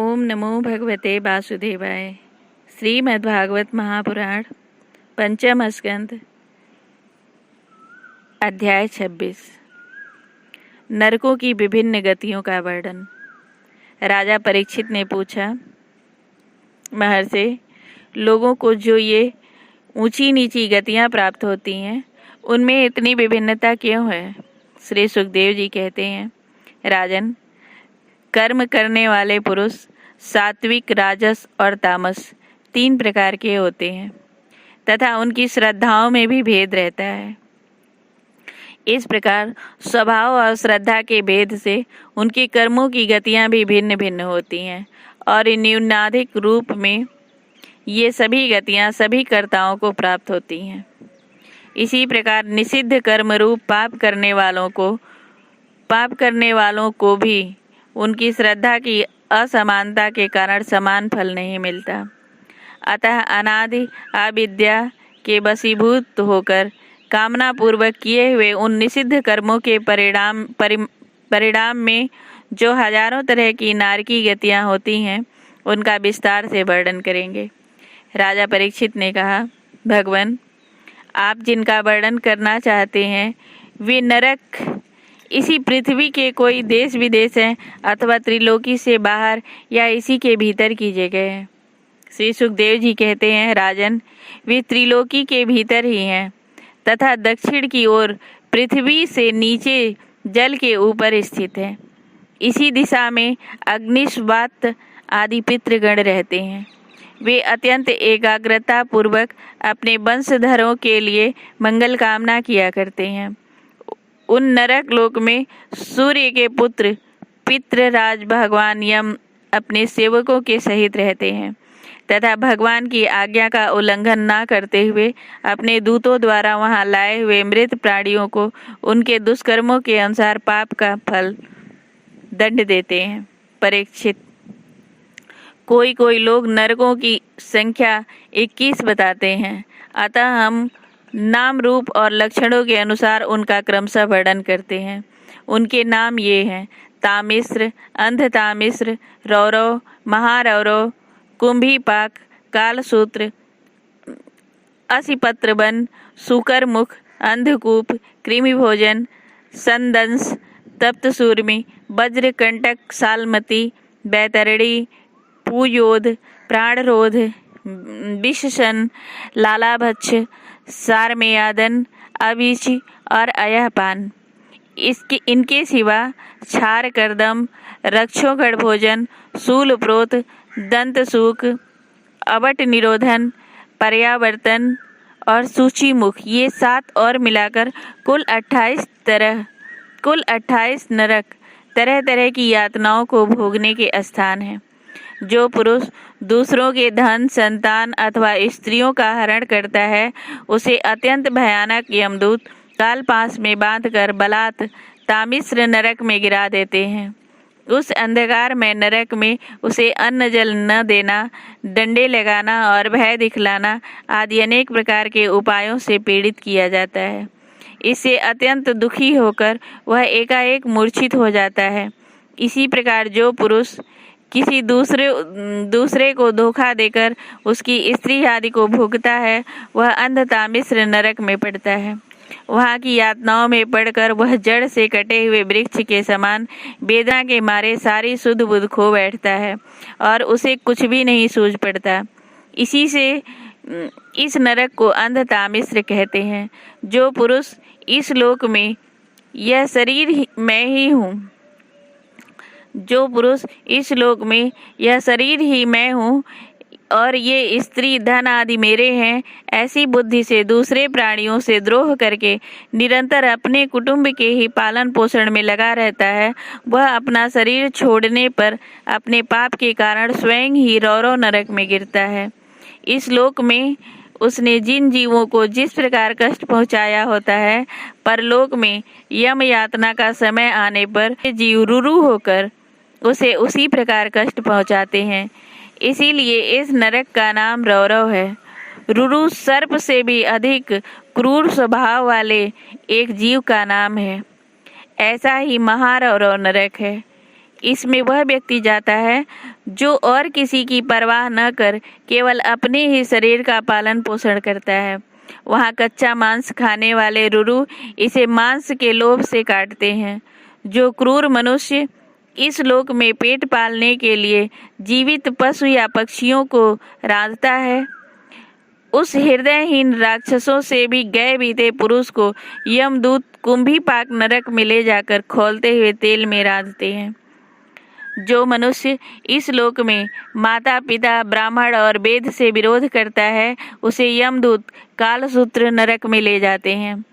ओम नमो भगवते वासुदेवाय। श्रीमद्भागवत महापुराण पंचम स्कंद अध्याय 26। नरकों की विभिन्न गतियों का वर्णन। राजा परीक्षित ने पूछा, महर्षि, लोगों को जो ये ऊंची नीची गतियां प्राप्त होती हैं, उनमें इतनी विभिन्नता क्यों है? श्री सुखदेव जी कहते हैं, राजन, कर्म करने वाले पुरुष सात्विक, राजस और तामस 3 प्रकार के होते हैं तथा उनकी श्रद्धाओं में भी भेद रहता है। इस प्रकार स्वभाव और श्रद्धा के भेद से उनके कर्मों की गतियां भी भिन्न भिन्न होती हैं और न्यूनाधिक रूप में ये सभी गतियां सभी कर्ताओं को प्राप्त होती हैं। इसी प्रकार निषिद्ध कर्म रूप पाप करने वालों को भी उनकी श्रद्धा की असमानता के कारण समान फल नहीं मिलता। अतः अनादि अविद्या के वशीभूत होकर कामना पूर्वक किए हुए उन निषिद्ध कर्मों के परिणाम में जो हजारों तरह की नारकी गतियां होती हैं, उनका विस्तार से वर्णन करेंगे। राजा परीक्षित ने कहा, भगवान, आप जिनका वर्णन करना चाहते हैं वे नरक इसी पृथ्वी के कोई देश विदेश हैं अथवा त्रिलोकी से बाहर या इसी के भीतर कीजे गए हैं? श्री सुखदेव जी कहते हैं, राजन, वे त्रिलोकी के भीतर ही हैं तथा दक्षिण की ओर पृथ्वी से नीचे जल के ऊपर स्थित है। इसी दिशा में अग्निश्वात आदि पितृगण रहते हैं। वे अत्यंत एकाग्रता पूर्वक अपने वंशधरों के लिए मंगल कामना किया करते हैं। उन नरक लोक में सूर्य के पुत्र पितृराज भगवान यम अपने सेवकों के सहित रहते हैं तथा भगवान की आज्ञा का उल्लंघन न करते हुए अपने दूतों द्वारा वहां लाए हुए मृत प्राणियों को उनके दुष्कर्मों के अनुसार पाप का फल दंड देते हैं। परीक्षित, कोई कोई लोग नरकों की संख्या 21 बताते हैं, अतः हम नाम, रूप और लक्षणों के अनुसार उनका क्रमशः वर्णन करते हैं। उनके नाम ये हैं: तामिश्र, अंधतामिश्र, रौरव, महारौरव, कुंभीपाक, कालसूत्र, असिपत्रवन, सूकरमुख, अंधकूप, कृमिभोजन, संदंस, तप्तसूर्मी, वज्रकंटक, सालमती, बैतरणी, पूयोध, प्राणरोध, विषशन, लालाभक्ष, सारमेयादन, अभिच और अयहपान। इनके सिवा क्षार कर्दम, रक्षोगढ़ भोजन, शूलप्रोत, दंतसूक, अवट निरोधन, पर्यावर्तन और सूचीमुख, ये 7 और मिलाकर कुल 28 नरक तरह तरह की यातनाओं को भोगने के स्थान हैं। जो पुरुष दूसरों के धन, संतान अथवा स्त्रियों का हरण करता है, उसे अत्यंत भयानक यमदूत कालपाश में बांधकर बलात् तामिश्र नरक में गिरा देते हैं। उस अंधकार में नरक में उसे अन्न जल न देना, डंडे लगाना और भय दिखलाना आदि अनेक प्रकार के उपायों से पीड़ित किया जाता है। इससे अत्यंत दुखी होकर वह एकाएक मूर्छित हो जाता है। इसी प्रकार जो पुरुष किसी दूसरे को धोखा देकर उसकी स्त्री आदि को भोगता है, वह अंधतामिश्र नरक में पड़ता है। वहाँ की यातनाओं में पड़कर वह जड़ से कटे हुए वृक्ष के समान वेदना के मारे सारी सुध बुध खो बैठता है और उसे कुछ भी नहीं सूझ पड़ता। इसी से इस नरक को अंधतामिश्र कहते हैं। जो पुरुष इस लोक में यह शरीर ही मैं हूँ और ये स्त्री, धन आदि मेरे हैं, ऐसी बुद्धि से दूसरे प्राणियों से द्रोह करके निरंतर अपने कुटुंब के ही पालन पोषण में लगा रहता है, वह अपना शरीर छोड़ने पर अपने पाप के कारण स्वयं ही रौरव नरक में गिरता है। इस लोक में उसने जिन जीवों को जिस प्रकार कष्ट पहुँचाया होता है, परलोक में यम यातना का समय आने पर जीव रुरु होकर उसे उसी प्रकार कष्ट पहुँचाते हैं। इसीलिए इस नरक का नाम रौरव है। रुरु सर्प से भी अधिक क्रूर स्वभाव वाले एक जीव का नाम है। ऐसा ही महारौरव नरक है। इसमें वह व्यक्ति जाता है जो और किसी की परवाह न कर केवल अपने ही शरीर का पालन पोषण करता है। वहाँ कच्चा मांस खाने वाले रुरु इसे मांस के लोभ से काटते हैं। जो क्रूर मनुष्य इस लोक में पेट पालने के लिए जीवित पशु या पक्षियों को रांधता है, उस हृदयहीन राक्षसों से भी गए बीते पुरुष को यमदूत कुंभीपाक नरक में ले जाकर खौलते हुए तेल में रांधते हैं। जो मनुष्य इस लोक में माता पिता ब्राह्मण और वेद से विरोध करता है, उसे यमदूत कालसूत्र नरक में ले जाते हैं।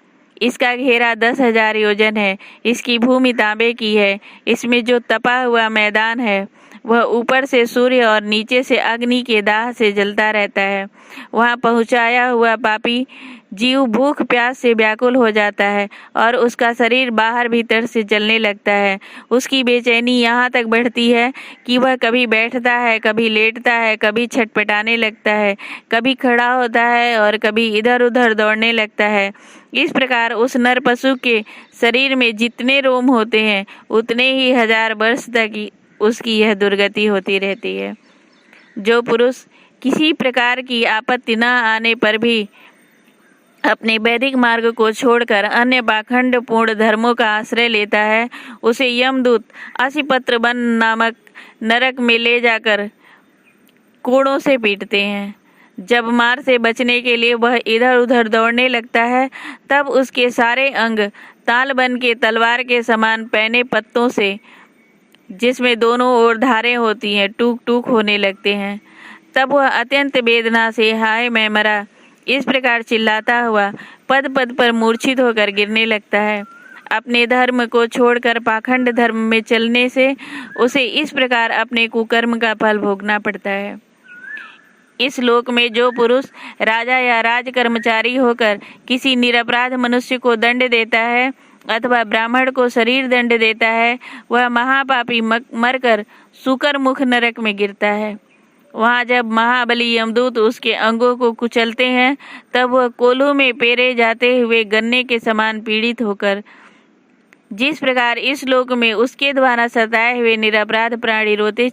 इसका घेरा 10,000 योजन है। इसकी भूमि तांबे की है। इसमें जो तपा हुआ मैदान है वह ऊपर से सूर्य और नीचे से अग्नि के दाह से जलता रहता है। वहाँ पहुँचाया हुआ पापी जीव भूख प्यास से व्याकुल हो जाता है और उसका शरीर बाहर भीतर से जलने लगता है। उसकी बेचैनी यहाँ तक बढ़ती है कि वह कभी बैठता है, कभी लेटता है, कभी छटपटाने लगता है, कभी खड़ा होता है और कभी इधर उधर दौड़ने लगता है। इस प्रकार उस नर पशु के शरीर में जितने रोम होते हैं उतने ही 1000 वर्ष तक उसकी यह दुर्गति होती रहती है। जो पुरुष किसी प्रकार की आपत्ति न आने पर भी अपने वैदिक मार्ग को छोड़कर अन्य पाखंड पूर्ण धर्मों का आश्रय लेता है, उसे यमदूत असिपत्र वन नामक नरक में ले जाकर कोड़ों से पीटते हैं। जब मार से बचने के लिए वह इधर उधर दौड़ने लगता है, तब उसके सारे अंग तालबन के तलवार के समान पैने पत्तों से, जिसमें दोनों ओर धारें होती हैं, टूक टूक होने लगते हैं। तब वह अत्यंत वेदना से हाय मैं मरा इस प्रकार चिल्लाता हुआ पद पद पर मूर्छित होकर गिरने लगता है। अपने धर्म को छोड़कर पाखंड धर्म में चलने से उसे इस प्रकार अपने कुकर्म का फल भोगना पड़ता है। इस लोक में जो पुरुष राजा या राज कर्मचारी होकर किसी निरपराध मनुष्य को दंड देता है अथवा ब्राह्मण को शरीर दंड देता है, वह महापापी मरकर सूकर मुख नरक में गिरता है। वहाँ जब महाबली यमदूत उसके अंगों को कुचलते हैं, तब वह कोल्हू में पेरे जाते हुए गन्ने के समान पीड़ित होकर जिस प्रकार इस लोक में उसके द्वारा सताए हुए निरपराध प्राणी रोते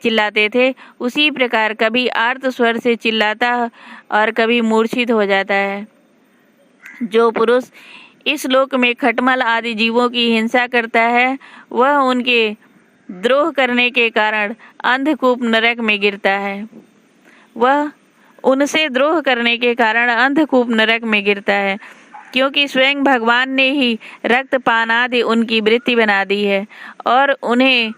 चिल्लाते थे, उसी प्रकार कभी आर्त स्वर से चिल्लाता और कभी मूर्छित हो जाता है। जो पुरुष इस लोक में खटमल आदि जीवों की हिंसा करता है, वह उनके द्रोह करने के कारण अंधकूप नरक में गिरता है। वह उनसे द्रोह करने के कारण अंधकूप नरक में गिरता है, क्योंकि स्वयं भगवान ने ही रक्तपान आदि उनकी वृत्ति बना दी है और उन्हें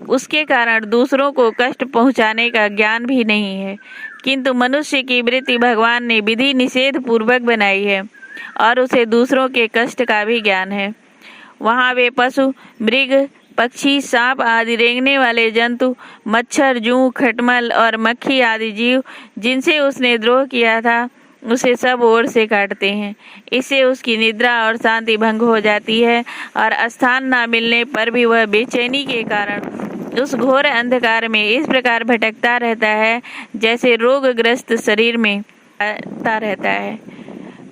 उसके कारण दूसरों को कष्ट पहुंचाने का ज्ञान भी नहीं है। किंतु मनुष्य की वृत्ति भगवान ने विधि निषेध पूर्वक बनाई है और उसे दूसरों के कष्ट का भी ज्ञान है। वहाँ वे पशु, मृग, पक्षी, सांप आदि रेंगने वाले जंतु, मच्छर, जूं, खटमल और मक्खी आदि जीव जिनसे उसने द्रोह किया था, उसे सब ओर से काटते हैं। इससे उसकी निद्रा और शांति भंग हो जाती है और स्थान न मिलने पर भी वह बेचैनी के कारण उस घोर अंधकार में इस प्रकार भटकता रहता है जैसे रोगग्रस्त शरीर में रहता है।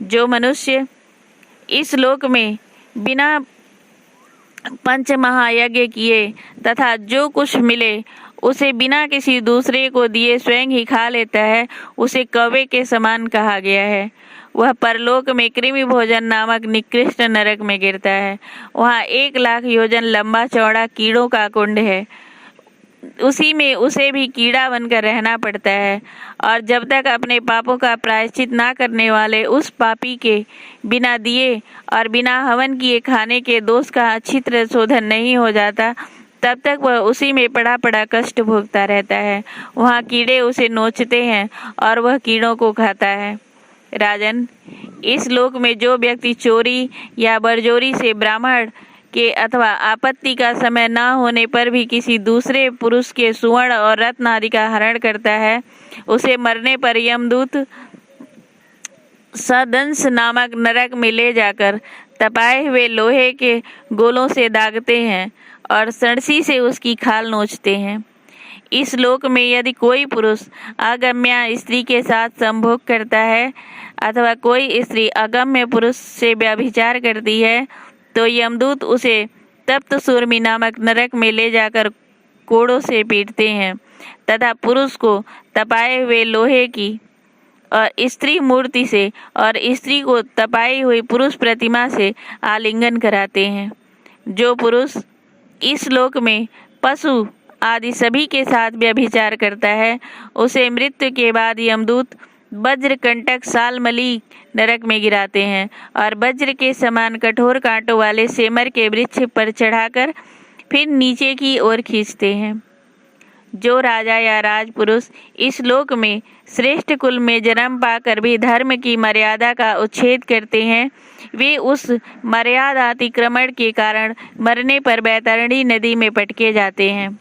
जो मनुष्य इस लोक में बिना पंच महायज्ञ किए तथा जो कुछ मिले उसे बिना किसी दूसरे को दिए स्वयं ही खा लेता है, उसे कौवे के समान कहा गया है। वह परलोक में कृमि भोजन नामक निकृष्ट नरक में गिरता है। वहाँ 1,00,000 योजन लंबा चौड़ा कीड़ों का कुंड है। उसी में उसे भी कीड़ा बनकर रहना पड़ता है और जब तक अपने पापों का प्रायश्चित ना करने वाले उस पापी के बिना दिए और बिना हवन किए खाने के दोष का अच्छी तरह शोधन नहीं हो जाता, तब तक वह उसी में पड़ा पड़ा कष्ट भोगता रहता है। वहाँ कीड़े उसे नोचते हैं और वह कीड़ों को खाता है। राजन, इस लोक में जो व्यक्ति चोरी या बरजोरी से ब्राह्मण के अथवा आपत्ति का समय न होने पर भी किसी दूसरे पुरुष के सुवर्ण और रत्न आदि का हरण करता है, उसे मरने पर यमदूत सदंस नामक नरक में ले जाकर तपाए हुए लोहे के गोलों से दागते हैं और सड़सी से उसकी खाल नोचते हैं। इस लोक में यदि कोई पुरुष अगम्या स्त्री के साथ संभोग करता है अथवा कोई स्त्री अगम्य पुरुष से व्यभिचार करती है, तो यमदूत उसे तप्त सूर्मी नामक नरक में ले जाकर कोड़ों से पीटते हैं तथा पुरुष को तपाए हुए लोहे की और स्त्री मूर्ति से और स्त्री को तपाई हुई पुरुष प्रतिमा से आलिंगन कराते हैं। जो पुरुष इस लोक में पशु आदि सभी के साथ व्यभिचार करता है, उसे मृत्यु के बाद यमदूत वज्र कंटक सालमली नरक में गिराते हैं और वज्र के समान कठोर कांटों वाले सेमर के वृक्ष पर चढ़ाकर फिर नीचे की ओर खींचते हैं। जो राजा या राजपुरुष इस लोक में श्रेष्ठ कुल में जन्म पाकर भी धर्म की मर्यादा का उच्छेद करते हैं, वे उस मर्यादा अतिक्रमण के कारण मरने पर बैतरणी नदी में पटके जाते हैं।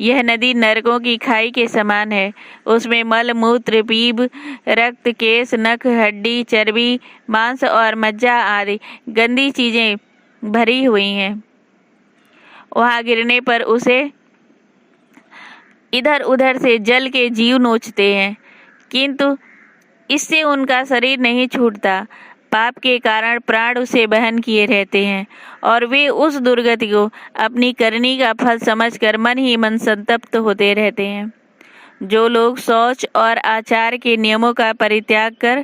यह नदी नरकों की खाई के समान है। उसमें मल मूत्र पीप रक्त केश नख हड्डी चर्बी मांस और मज्जा आदि गंदी चीजें भरी हुई हैं। वहां गिरने पर उसे इधर उधर से जल के जीव नोचते हैं, किंतु इससे उनका शरीर नहीं छूटता। पाप के कारण प्राण उसे बहन किए रहते हैं और वे उस दुर्गति को अपनी करनी का फल समझकर मन ही मन संतप्त होते रहते हैं। जो लोग शौच और आचार के नियमों का परित्याग कर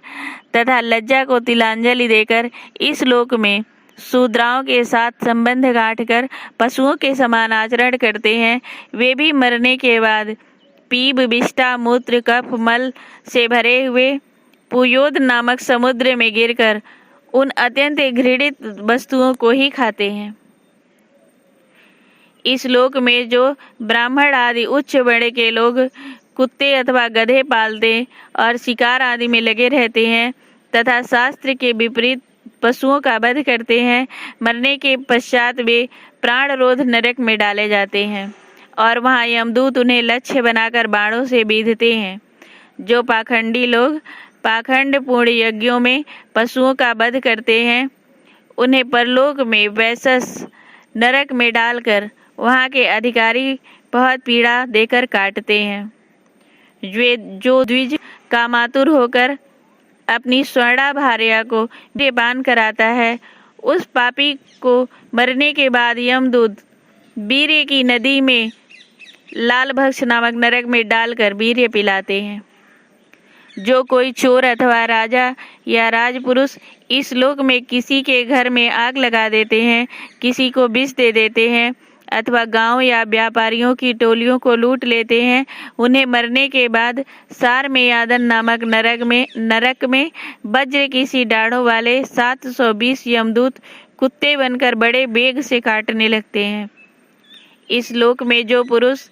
तथा लज्जा को तिलांजलि देकर इस लोक में शूद्राओं के साथ संबंध गांठकर पशुओं के समान आचरण करते हैं, वे भी मरने के बाद पीप विष्ठा मूत्र कफ मल से भरे हुए पुयोद नामक समुद्र में गिरकर उन अत्यंत घृणित वस्तुओं को ही खाते हैं। इस लोक में जो ब्राह्मण आदि उच्च वर्ग के लोग कुत्ते अथवा गधे पालते और शिकार आदि में लगे रहते हैं तथा शास्त्र के विपरीत पशुओं का वध करते हैं, मरने के पश्चात वे प्राण रोध नरक में डाले जाते हैं और वहां यमदूत उन्हें लक्ष्य बनाकर बाणों से बीधते हैं। जो पाखंडी लोग पाखंड पूर्ण यज्ञों में पशुओं का वध करते हैं, उन्हें परलोक में वैसस नरक में डालकर वहां के अधिकारी बहुत पीड़ा देकर काटते हैं। जो द्विज कामातुर होकर अपनी स्वर्णा भार्या को बेपान कराता है, उस पापी को मरने के बाद यमदूत वीर्य की नदी में लालभक्ष नामक नरक में डालकर वीर्य पिलाते हैं। जो कोई चोर अथवा राजा या राजपुरुष इस लोक में किसी के घर में आग लगा देते हैं, किसी को विष दे देते हैं अथवा गांव या व्यापारियों की टोलियों को लूट लेते हैं, उन्हें मरने के बाद सार में यादन नामक नरक में वज्र की सी डाढ़ों वाले 720 यमदूत कुत्ते बनकर बड़े वेग से काटने लगते हैं। इस लोक में जो पुरुष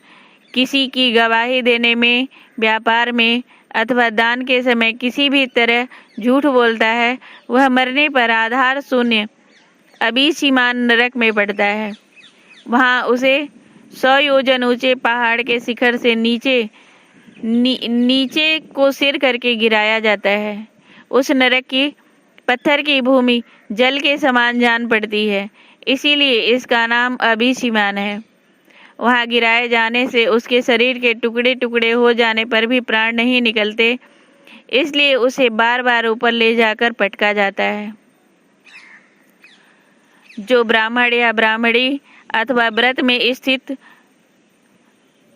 किसी की गवाही देने में, व्यापार में अथवा दान के समय किसी भी तरह झूठ बोलता है, वह मरने पर आधार शून्य अभिसीमान नरक में पड़ता है। वहां उसे 100 योजन ऊंचे पहाड़ के शिखर से नीचे को सिर करके गिराया जाता है। उस नरक की पत्थर की भूमि जल के समान जान पड़ती है, इसीलिए इसका नाम अभिसीमान है। वहां गिराए जाने से उसके शरीर के टुकड़े टुकड़े हो जाने पर भी प्राण नहीं निकलते, इसलिए उसे बार बार ऊपर ले जाकर पटका जाता है। जो ब्राह्मण या ब्राह्मणी अथवा व्रत में स्थित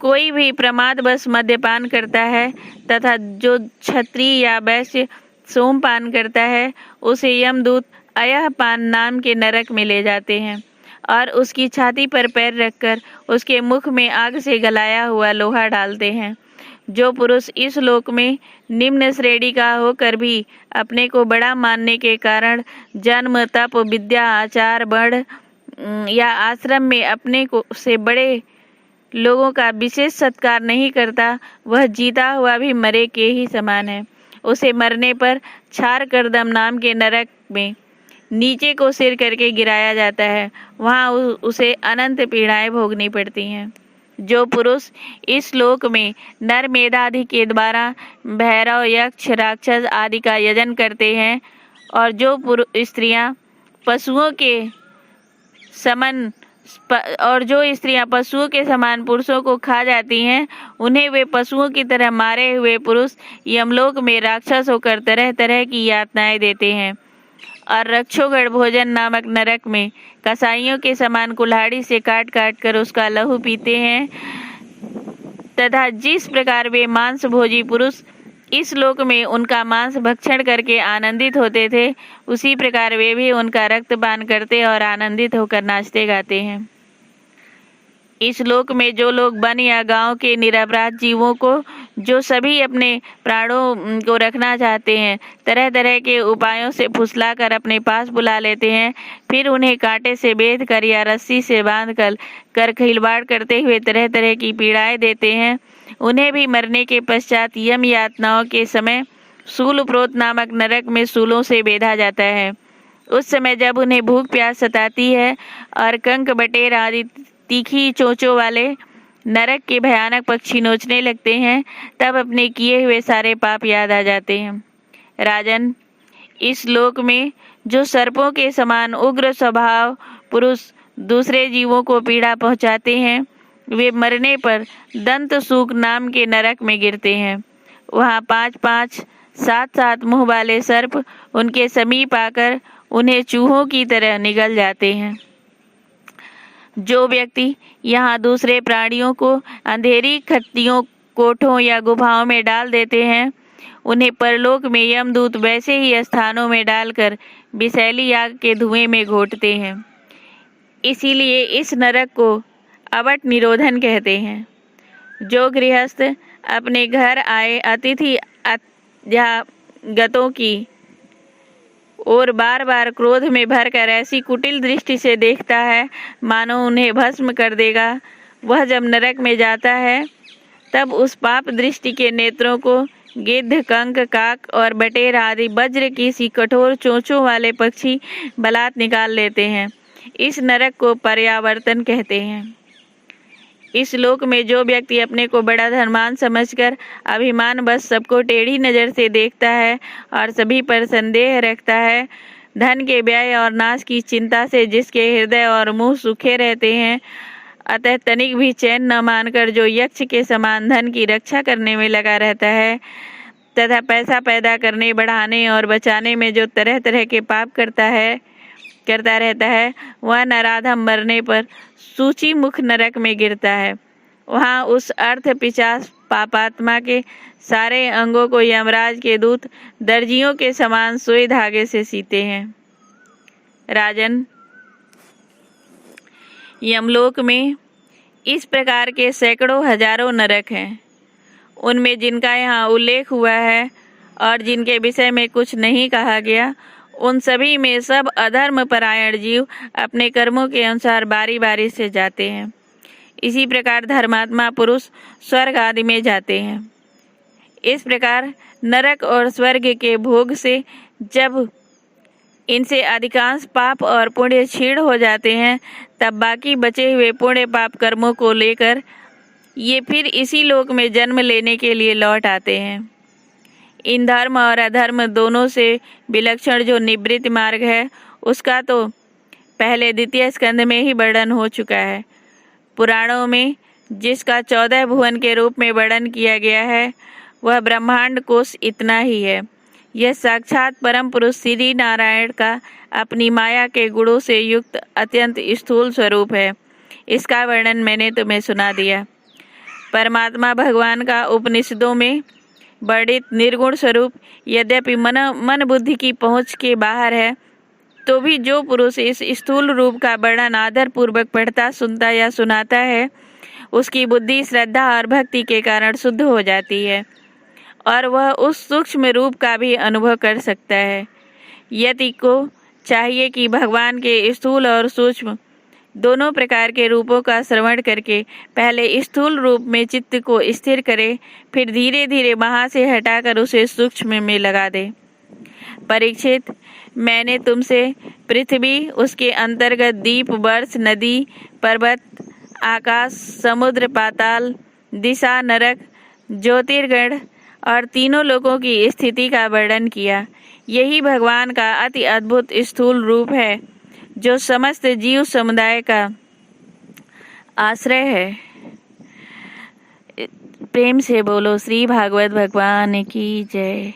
कोई भी प्रमादवश मद्यपान करता है तथा जो क्षत्रिय या वैश्य सोमपान करता है, उसे यमदूत अयहपान नाम के नरक में ले जाते हैं और उसकी छाती पर पैर रखकर उसके मुख में आग से गलाया हुआ लोहा डालते हैं। जो पुरुष इस लोक में निम्न श्रेणी का होकर भी अपने को बड़ा मानने के कारण जन्म तप विद्या आचार वर्ण या आश्रम में अपने को से बड़े लोगों का विशेष सत्कार नहीं करता, वह जीता हुआ भी मरे के ही समान है। उसे मरने पर छार करदम नाम के नरक में नीचे को सिर करके गिराया जाता है, वहां उसे अनंत पीड़ाएं भोगनी पड़ती हैं। जो पुरुष इस लोक में नर मेधादि के द्वारा भैरव यक्ष राक्षस आदि का यजन करते हैं और जो स्त्रियां पशुओं के समान पुरुषों को खा जाती हैं, उन्हें वे पशुओं की तरह मारे हुए पुरुष यमलोक में राक्षस होकर तरह तरह की यातनाएं देते हैं और रक्षोगढ़ भोजन नामक नरक में कसाईयों के समान कुल्हाड़ी से काट काट कर उसका लहू पीते हैं, तथा जिस प्रकार वे मांस भोजी पुरुष इस लोक में उनका मांस भक्षण करके आनंदित होते थे, उसी प्रकार वे भी उनका रक्त पान करते और आनंदित होकर नाचते गाते हैं। इस लोक में जो लोग वन या गांव के निरपराध जीवों को, जो सभी अपने प्राणों को रखना चाहते हैं, तरह तरह के उपायों से फुसला कर अपने पास बुला लेते हैं, फिर उन्हें कांटे से बेध कर या रस्सी से बांध कर खिलवाड़ करते हुए तरह तरह की पीड़ाएं देते हैं, उन्हें भी मरने के पश्चात यम यातनाओं के समय शूलप्रोत नामक नरक में शूलों से बेधा जाता है। उस समय जब उन्हें भूख प्यास सताती है और कंक बटेर आदि तीखी चोंचों वाले नरक के भयानक पक्षी नोचने लगते हैं, तब अपने किए हुए सारे पाप याद आ जाते हैं। राजन, इस लोक में जो सर्पों के समान उग्र स्वभाव पुरुष दूसरे जीवों को पीड़ा पहुंचाते हैं, वे मरने पर दंत सूक नाम के नरक में गिरते हैं। वहाँ 5-5, 7-7 मुंह वाले सर्प उनके समीप आकर उन्हें चूहों की तरह निगल जाते हैं। जो व्यक्ति यहाँ दूसरे प्राणियों को अंधेरी खत्तियों, कोठों या गुफाओं में डाल देते हैं, उन्हें परलोक में यमदूत वैसे ही स्थानों में डालकर विषैली आग के धुएं में घोंटते हैं। इसीलिए इस नरक को अवट निरोधन कहते हैं। जो गृहस्थ अपने घर आए अतिथि अध्यागतों की और बार बार क्रोध में भरकर ऐसी कुटिल दृष्टि से देखता है मानो उन्हें भस्म कर देगा, वह जब नरक में जाता है तब उस पाप दृष्टि के नेत्रों को गिद्ध, कंक, काक और बटेर आदि वज्र की सी कठोर चोंचों वाले पक्षी बलात् निकाल लेते हैं। इस नरक को पर्यावर्तन कहते हैं। इस लोक में जो व्यक्ति अपने को बड़ा धनवान समझकर अभिमान बस सबको टेढ़ी नज़र से देखता है और सभी पर संदेह रखता है, धन के व्यय और नाश की चिंता से जिसके हृदय और मुंह सूखे रहते हैं, अतः तनिक भी चैन न मानकर जो यक्ष के समान धन की रक्षा करने में लगा रहता है, तथा पैसा पैदा करने, बढ़ाने और बचाने में जो तरह तरह के पाप करता रहता है, वह नराधम मरने पर सूची मुख नरक में गिरता है। वहाँ उस अर्थ पिशाच पापात्मा के सारे अंगों को यमराज के दूत दर्जियों के समान सुई धागे से सीते हैं। राजन, यमलोक में इस प्रकार के सैकड़ों हजारों नरक हैं। उनमें जिनका यहाँ उल्लेख हुआ है और जिनके विषय में कुछ नहीं कहा गया, उन सभी में सब अधर्म परायण जीव अपने कर्मों के अनुसार बारी बारी से जाते हैं। इसी प्रकार धर्मात्मा पुरुष स्वर्ग आदि में जाते हैं। इस प्रकार नरक और स्वर्ग के भोग से जब इनसे अधिकांश पाप और पुण्य क्षीण हो जाते हैं, तब बाकी बचे हुए पुण्य पाप कर्मों को लेकर ये फिर इसी लोक में जन्म लेने के लिए लौट आते हैं। इन धर्म और अधर्म दोनों से विलक्षण जो निवृत्ति मार्ग है, उसका तो पहले द्वितीय स्कंध में ही वर्णन हो चुका है। पुराणों में जिसका 14 भुवन के रूप में वर्णन किया गया है, वह ब्रह्मांड कोश इतना ही है। यह साक्षात परम पुरुष श्री नारायण का अपनी माया के गुणों से युक्त अत्यंत स्थूल स्वरूप है। इसका वर्णन मैंने तुम्हें सुना दिया। परमात्मा भगवान का उपनिषदों में वर्णित निर्गुण स्वरूप यद्यपि मन बुद्धि की पहुँच के बाहर है, तो भी जो पुरुष इस स्थूल रूप का वर्णन आदर पूर्वक पढ़ता, सुनता या सुनाता है, उसकी बुद्धि श्रद्धा और भक्ति के कारण शुद्ध हो जाती है और वह उस सूक्ष्म रूप का भी अनुभव कर सकता है। यति को चाहिए कि भगवान के स्थूल और सूक्ष्म दोनों प्रकार के रूपों का श्रवण करके पहले स्थूल रूप में चित्त को स्थिर करे, फिर धीरे धीरे वहाँ से हटाकर उसे सूक्ष्म में लगा दे। परीक्षित, मैंने तुमसे पृथ्वी, उसके अंतर्गत दीप, वर्ष, नदी, पर्वत, आकाश, समुद्र, पाताल, दिशा, नरक, ज्योतिर्गण और तीनों लोकों की स्थिति का वर्णन किया। यही भगवान का अति अद्भुत स्थूल रूप है, जो समस्त जीव समुदाय का आश्रय है। प्रेम से बोलो श्री भागवत भगवान की जय।